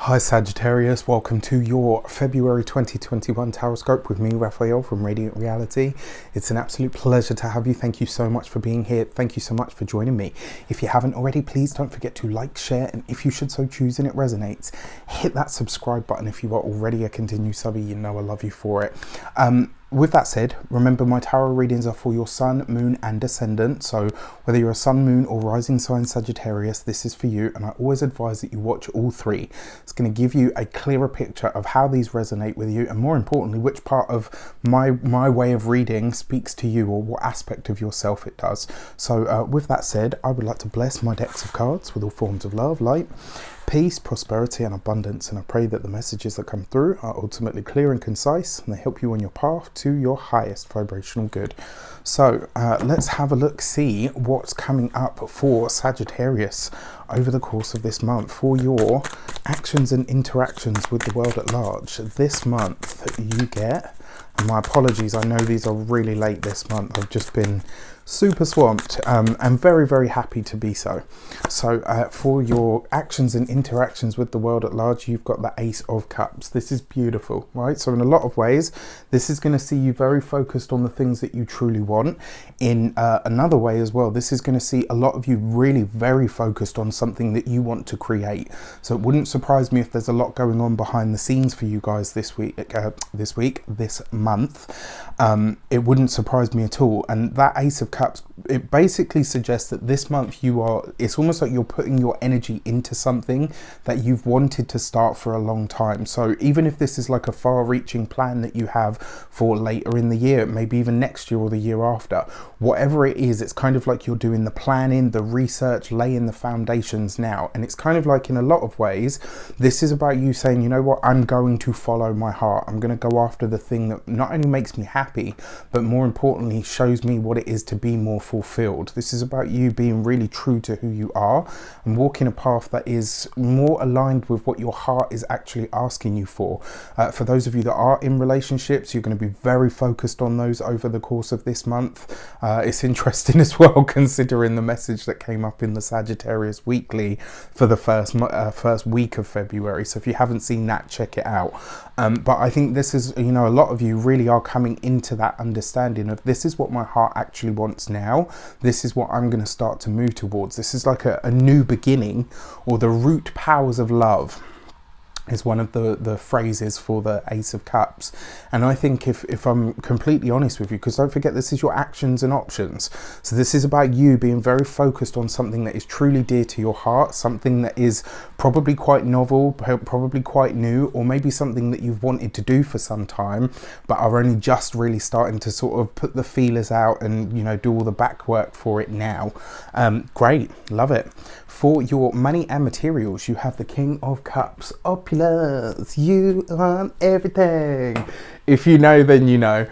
Hi Sagittarius, welcome to your February 2021 Tarot with me, Raphael from Radiant Reality. It's an absolute pleasure to have you. Thank you so much for being here. Thank you so much for joining me. If you haven't already, please don't forget to like, share, and if you should so choose and it resonates, hit that subscribe button. If you are already a continued subby, you know I love you for it. With that said, remember my tarot readings are for your sun, moon and ascendant. So whether you're a sun, moon or rising sign Sagittarius, this is for you. And I always advise that you watch all three. It's going to give you a clearer picture of how these resonate with you. And more importantly, which part of my way of reading speaks to you or what aspect of yourself it does. So with that said, I would like to bless my decks of cards with all forms of love, light, peace, prosperity and abundance, and I pray that the messages that come through are ultimately clear and concise and they help you on your path to your highest vibrational good. So let's have a look, see what's coming up for Sagittarius over the course of this month for your actions and interactions with the world at large. This month you get, and my apologies, I know these are really late this month, I've just been super swamped. I'm very happy to be so. So for your actions and interactions with the world at large, you've got the Ace of Cups. This is beautiful, right? So in a lot of ways, this is going to see you very focused on the things that you truly want. In another way as well, this is going to see a lot of you really very focused on something that you want to create. So it wouldn't surprise me if there's a lot going on behind the scenes for you guys this this month. It wouldn't surprise me at all. And that Ace of Cups, it basically suggests that this month it's almost like you're putting your energy into something that you've wanted to start for a long time. So even if this is like a far-reaching plan that you have for later in the year, maybe even next year or the year after, whatever it is, it's kind of like you're doing the planning, the research, laying the foundations now. And it's kind of like, in a lot of ways, this is about you saying, you know what, I'm going to follow my heart. I'm going to go after the thing that not only makes me happy, but more importantly, shows me what it is to be more fulfilled. This is about you being really true to who you are and walking a path that is more aligned with what your heart is actually asking you for. For those of you that are in relationships, you're going to be very focused on those over the course of this month. It's interesting as well, considering the message that came up in the Sagittarius Weekly for the first week of February. So if you haven't seen that, check it out. But I think this is, you know, a lot of you really are coming into that understanding of, this is what my heart actually wants now. This is what I'm going to start to move towards. This is like a new beginning, or the root powers of love is one of the phrases for the Ace of Cups. And I think if I'm completely honest with you, because don't forget, this is your actions and options. So this is about you being very focused on something that is truly dear to your heart, something that is probably quite novel, probably quite new, or maybe something that you've wanted to do for some time, but are only just really starting to sort of put the feelers out and, you know, do all the back work for it now. Great, love it. For your money and materials, you have the King of Cups. Opulence, you want everything. If you know, then you know.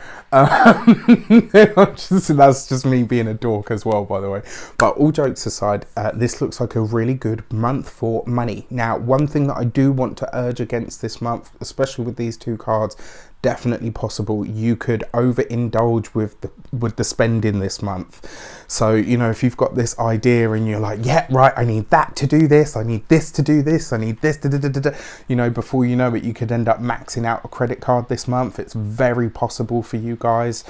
That's just me being a dork as well, by the way. But all jokes aside, this looks like a really good month for money. Now, one thing that I do want to urge against this month, especially with these two cards, definitely possible, you could overindulge with the spending this month. So, you know, if you've got this idea and you're like, yeah, right, I need that to do this, I need this to do this, I need this to you know, before you know it, you could end up maxing out a credit card this month. It's very possible for you guys.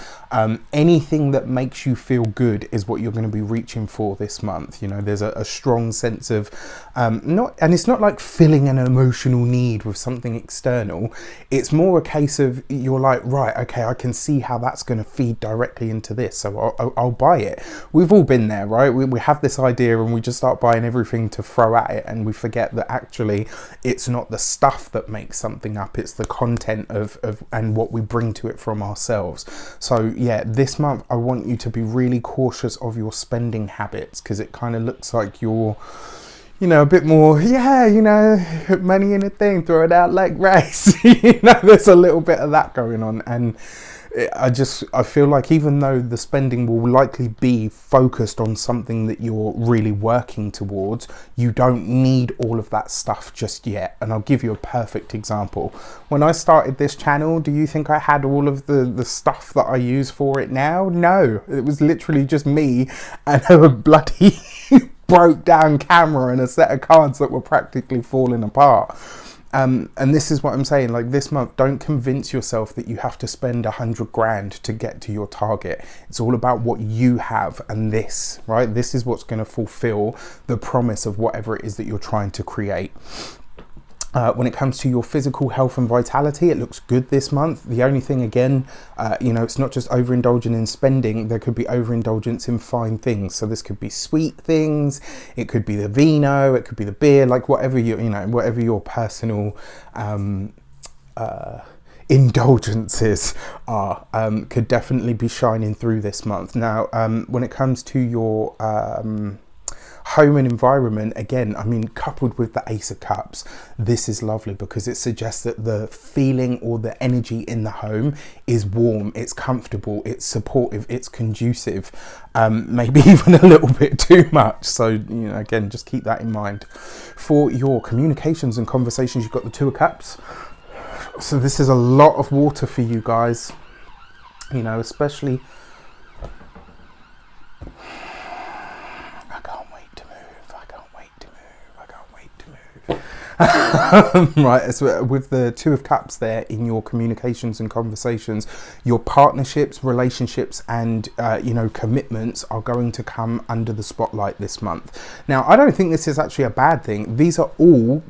Anything that makes you feel good is what you're going to be reaching for this month. You know, there's a strong sense of and it's not like filling an emotional need with something external. It's more a case of, you're like, right, okay, I can see how that's going to feed directly into this, so I'll buy it. We've all been there, right? We have this idea and we just start buying everything to throw at it, and we forget that actually it's not the stuff that makes something up, it's the content of and what we bring to it from ourselves. So yeah, this month I want you to be really cautious of your spending habits, because it kind of looks like you're, you know, a bit more, yeah, you know, money in a thing, throw it out like rice. You know, there's a little bit of that going on. And I feel like, even though the spending will likely be focused on something that you're really working towards, you don't need all of that stuff just yet. And I'll give you a perfect example. When I started this channel, do you think I had all of the stuff that I use for it now? No, it was literally just me and a bloody broke down camera and a set of cards that were practically falling apart. And this is what I'm saying, like this month, don't convince yourself that you have to spend 100 grand to get to your target. It's all about what you have, and this, right? This is what's going to fulfill the promise of whatever it is that you're trying to create. When it comes to your physical health and vitality, it looks good this month. The only thing, again, you know, it's not just overindulging in spending. There could be overindulgence in fine things. So this could be sweet things. It could be the vino. It could be the beer. Like whatever you know, whatever your personal indulgences are, could definitely be shining through this month. Now, when it comes to your home and environment, again, I mean, coupled with the Ace of Cups, this is lovely because it suggests that the feeling or the energy in the home is warm, it's comfortable, it's supportive, it's conducive, maybe even a little bit too much. So, you know, again, just keep that in mind. For your communications and conversations, you've got the Two of Cups. So this is a lot of water for you guys, you know, especially right, so with the Two of Cups there in your communications and conversations, your partnerships, relationships, and you know, commitments are going to come under the spotlight this month. Now, I don't think this is actually a bad thing. These are all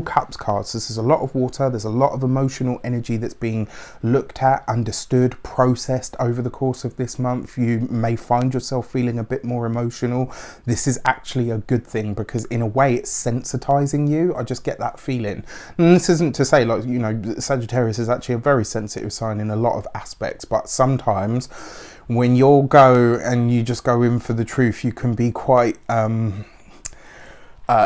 Cups cards. This is a lot of water. There's a lot of emotional energy that's being looked at, understood, processed over the course of this month. You may find yourself feeling a bit more emotional. This is actually a good thing because in a way it's sensitizing you. I just get that feeling. And this isn't to say, like, you know, Sagittarius is actually a very sensitive sign in a lot of aspects, but sometimes when you'll go and you just go in for the truth, you can be quite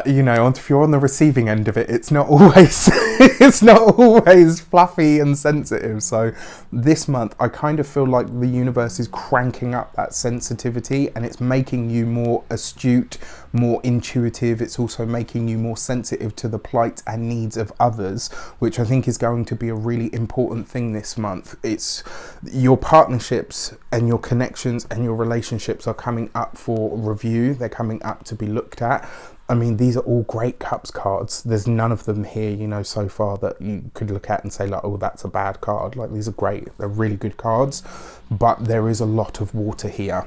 you know, if you're on the receiving end of it, it's not always it's not always fluffy and sensitive. So this month I kind of feel like the universe is cranking up that sensitivity, and it's making you more astute, more intuitive. It's also making you more sensitive to the plight and needs of others, which I think is going to be a really important thing this month. It's your partnerships and your connections and your relationships are coming up for review. They're coming up to be looked at. I mean, these are all great Cups cards. There's none of them here, you know, so far that you could look at and say like, oh, that's a bad card. Like, these are great. They're really good cards, but there is a lot of water here.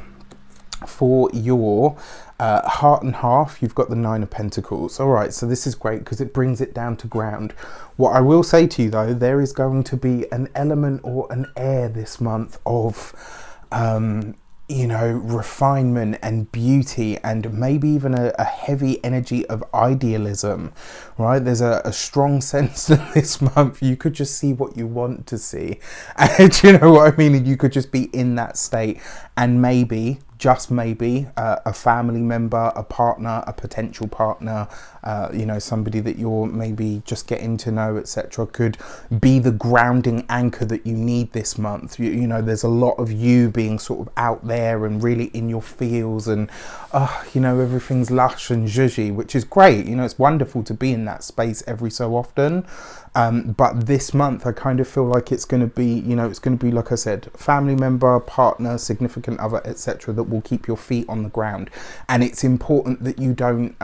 For your heart and half, you've got the Nine of Pentacles. All right, so this is great because it brings it down to ground. What I will say to you though, there is going to be an element or an air this month of you know, refinement and beauty, and maybe even a heavy energy of idealism, right? There's a strong sense that this month you could just see what you want to see, and you know what I mean, and you could just be in that state, and maybe, just maybe, a family member, a partner, a potential partner, you know, somebody that you're maybe just getting to know, etc., could be the grounding anchor that you need this month. You know, there's a lot of you being sort of out there and really in your feels, and you know, everything's lush and zhuzhy, which is great. You know, it's wonderful to be in that space every so often. But this month I kind of feel like it's going to be, you know, it's going to be, like I said, family member, partner, significant other, etc., that will keep your feet on the ground. And it's important that you don't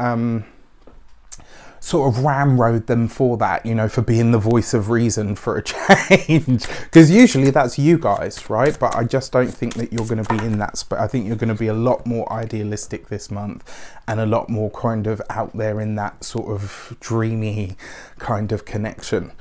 sort of ramrod them for that, you know, for being the voice of reason for a change, because usually that's you guys, right? But I just don't think that you're going to be in that spot. I think you're going to be a lot more idealistic this month, and a lot more kind of out there in that sort of dreamy kind of connection.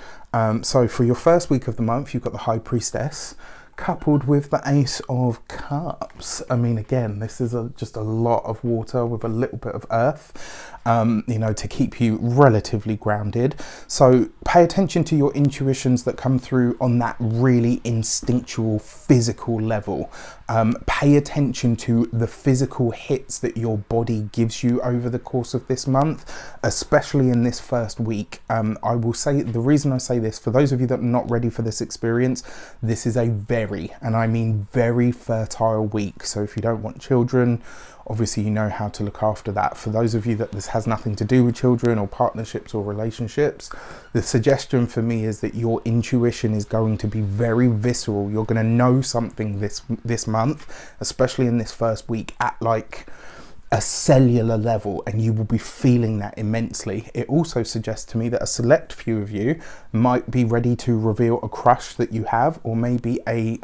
So for your first week of the month, you've got the High Priestess coupled with the Ace of Cups. I mean, again, this is just a lot of water with a little bit of earth, you know, to keep you relatively grounded. So pay attention to your intuitions that come through on that really instinctual physical level. Pay attention to the physical hits that your body gives you over the course of this month, especially in this first week. I will say, the reason I say this, for those of you that are not ready for this experience, this is a very, and I mean very, fertile week. So if you don't want children, obviously you know how to look after that. For those of you that this has nothing to do with children or partnerships or relationships, the suggestion for me is that your intuition is going to be very visceral. You're going to know something this month, especially in this first week, at like a cellular level, and you will be feeling that immensely. It also suggests to me that a select few of you might be ready to reveal a crush that you have, or maybe a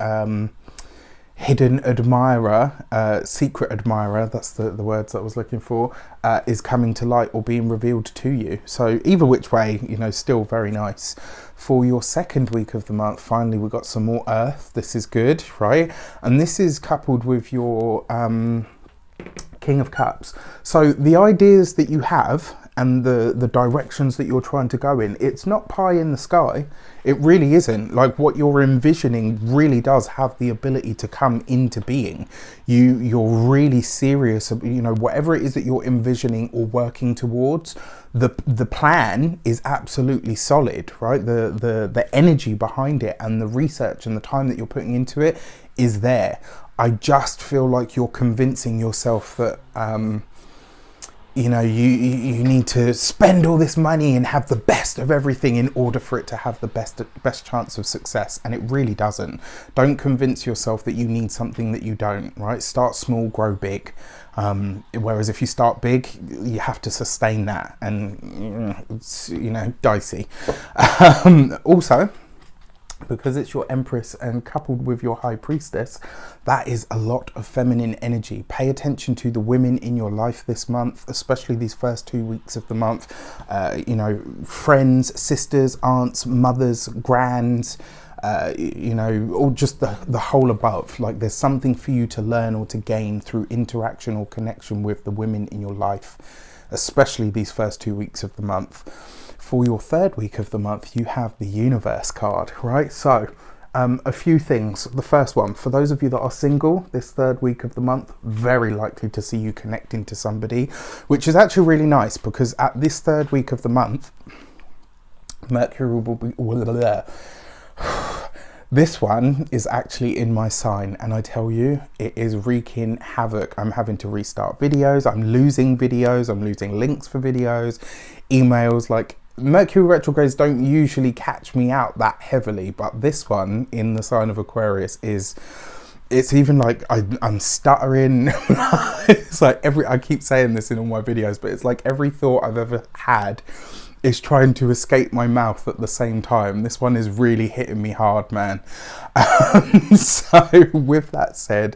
hidden admirer, secret admirer, that's the words that I was looking for, is coming to light or being revealed to you. So either which way, you know, still very nice. For your second week of the month, finally we got some more earth. This is good, right? And this is coupled with your King of Cups. So the ideas that you have and the directions that you're trying to go in, it's not pie in the sky. It really isn't. Like, what you're envisioning really does have the ability to come into being. You're really serious, you know, whatever it is that you're envisioning or working towards, the plan is absolutely solid, right? The energy behind it and the research and the time that you're putting into it is there. I just feel like you're convincing yourself that you know, you need to spend all this money and have the best of everything in order for it to have the best chance of success, and it really doesn't. Don't convince yourself that you need something that you don't, right? Start small, grow big. Whereas if you start big, you have to sustain that, and it's, you know, dicey. Also, because it's your Empress and coupled with your High Priestess, that is a lot of feminine energy. Pay attention to the women in your life this month, especially these first 2 weeks of the month. You know, friends, sisters, aunts, mothers, grands, you know, or just the whole above. Like, there's something for you to learn or to gain through interaction or connection with the women in your life, especially these first 2 weeks of the month. For your third week of the month, you have the Universe card, right? So a few things. The first one, for those of you that are single, this third week of the month, very likely to see you connecting to somebody, which is actually really nice, because at this third week of the month, Mercury will be... This one is actually in my sign, and I tell you, it is wreaking havoc. I'm having to restart videos, I'm losing links for videos, emails. Like, Mercury retrogrades don't usually catch me out that heavily, but this one in the sign of Aquarius is... It's even like I'm stuttering. It's like I keep saying this in all my videos, but it's like every thought I've ever had is trying to escape my mouth at the same time. This one is really hitting me hard, man. So with that said,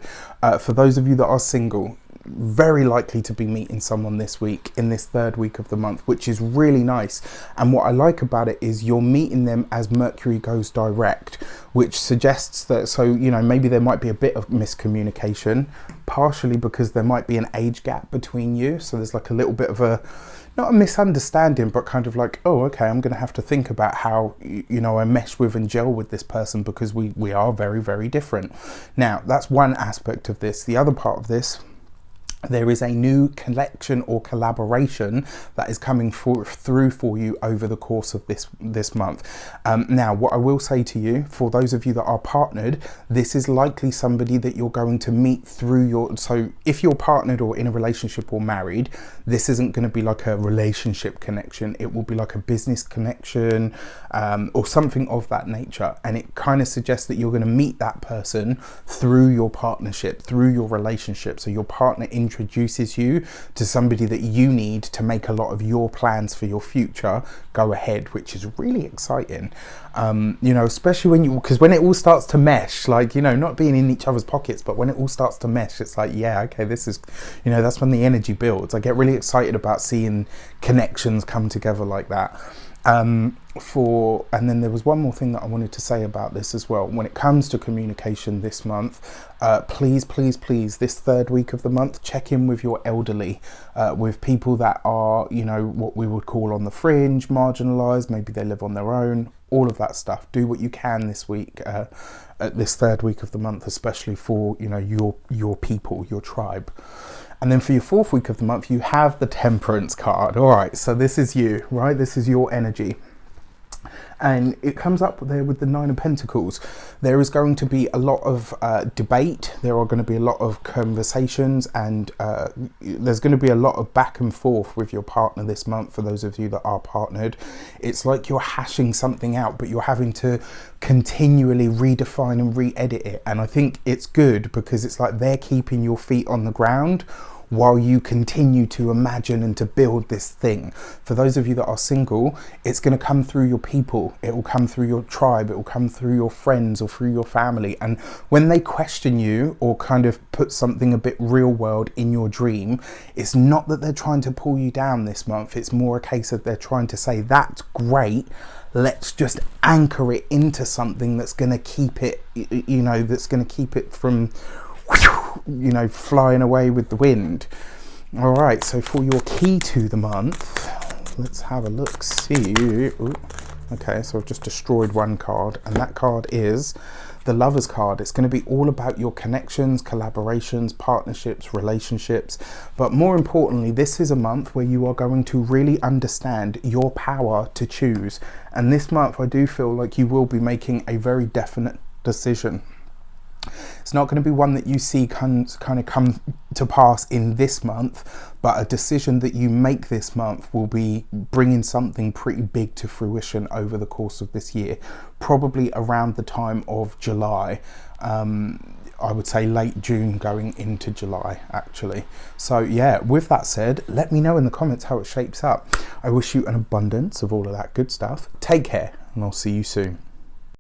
for those of you that are single, very likely to be meeting someone this week in this third week of the month, which is really nice. And what I like about it is you're meeting them as Mercury goes direct, which suggests that, so, you know, maybe there might be a bit of miscommunication, partially because there might be an age gap between you. So there's like a little bit of a, not a misunderstanding, but kind of like, oh, okay, I'm going to have to think about how, you know, I mesh with and gel with this person, because we are very, very different. Now, that's one aspect of this. The other part of this, there is a new collection or collaboration that is coming through for you over the course of this month. Now, what I will say to you, for those of you that are partnered, this is likely somebody that you're going to meet through your... So if you're partnered or in a relationship or married, this isn't going to be like a relationship connection. It will be like a business connection, or something of that nature. And it kind of suggests that you're going to meet that person through your partnership, through your relationship. So your partner introduces you to somebody that you need to make a lot of your plans for your future go ahead, which is really exciting. You know, especially because when it all starts to mesh, like, you know, not being in each other's pockets, but when it all starts to mesh, it's like, yeah, okay, this is, you know, that's when the energy builds. I get really excited about seeing connections come together like that. And then there was one more thing that I wanted to say about this as well. When it comes to communication this month, please, this third week of the month, check in with your elderly, with people that are, you know, what we would call on the fringe, marginalized, maybe they live on their own, all of that stuff. Do what you can this week, at this third week of the month, especially for, you know, your people, your tribe. And then for your fourth week of the month, you have the Temperance card. All right, so this is you, right? This is your energy. And it comes up there with the Nine of Pentacles. There is going to be a lot of debate. There are going to be a lot of conversations, and there's going to be a lot of back and forth with your partner this month. For those of you that are partnered, it's like you're hashing something out, but you're having to continually redefine and re-edit it. And I think it's good, because it's like they're keeping your feet on the ground while you continue to imagine and to build this thing. For those of you that are single, it's going to come through your people, it will come through your tribe, it will come through your friends or through your family. And when they question you or kind of put something a bit real world in your dream, it's not that they're trying to pull you down this month, it's more a case of they're trying to say, that's great, let's just anchor it into something that's going to keep it, you know, that's going to keep it from, you know, flying away with the wind. All right, so for your key to the month, let's have a look, see. Ooh, okay, so I've just destroyed one card, and that card is the Lovers card. It's going to be all about your connections, collaborations, partnerships, relationships. But more importantly, this is a month where you are going to really understand your power to choose. And this month, I do feel like you will be making a very definite decision. It's not going to be one that you see kind of come to pass in this month, but a decision that you make this month will be bringing something pretty big to fruition over the course of this year, probably around the time of July. I would say late June going into July, actually. So yeah, with that said, let me know in the comments how it shapes up. I wish you an abundance of all of that good stuff. Take care, and I'll see you soon.